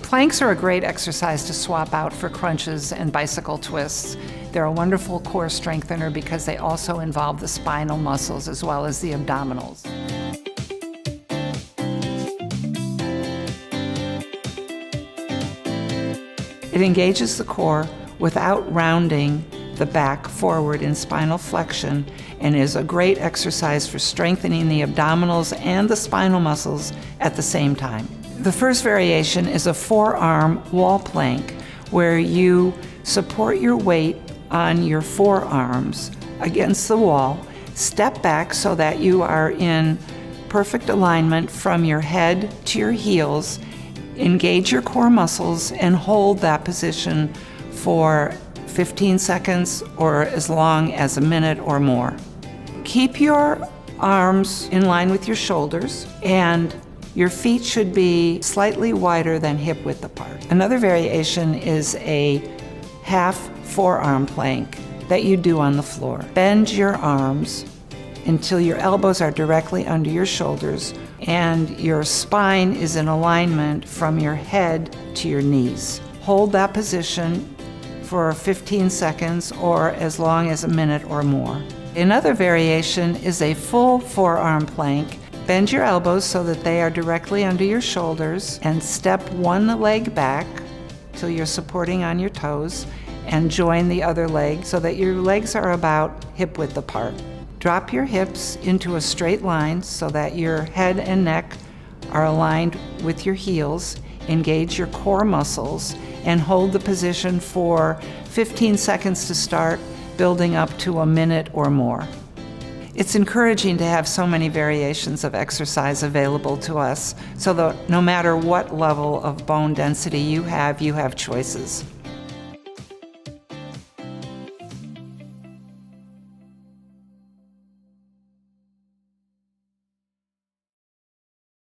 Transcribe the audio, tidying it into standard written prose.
Planks are a great exercise to swap out for crunches and bicycle twists. They're a wonderful core strengthener because they also involve the spinal muscles as well as the abdominals. It engages the core without rounding the back forward in spinal flexion and is a great exercise for strengthening the abdominals and the spinal muscles at the same time. The first variation is a forearm wall plank where you support your weight on your forearms against the wall, step back so that you are in perfect alignment from your head to your heels, engage your core muscles and hold that position for 15 seconds or as long as a minute or more. Keep your arms in line with your shoulders and your feet should be slightly wider than hip width apart. Another variation is a half forearm plank that you do on the floor. Bend your arms until your elbows are directly under your shoulders and your spine is in alignment from your head to your knees. Hold that position for 15 seconds or as long as a minute or more. Another variation is a full forearm plank. Bend your elbows so that they are directly under your shoulders and step one leg back till you're supporting on your toes and join the other leg so that your legs are about hip width apart. Drop your hips into a straight line so that your head and neck are aligned with your heels. Engage your core muscles and hold the position for 15 seconds to start, building up to a minute or more. It's encouraging to have so many variations of exercise available to us so that no matter what level of bone density you have choices.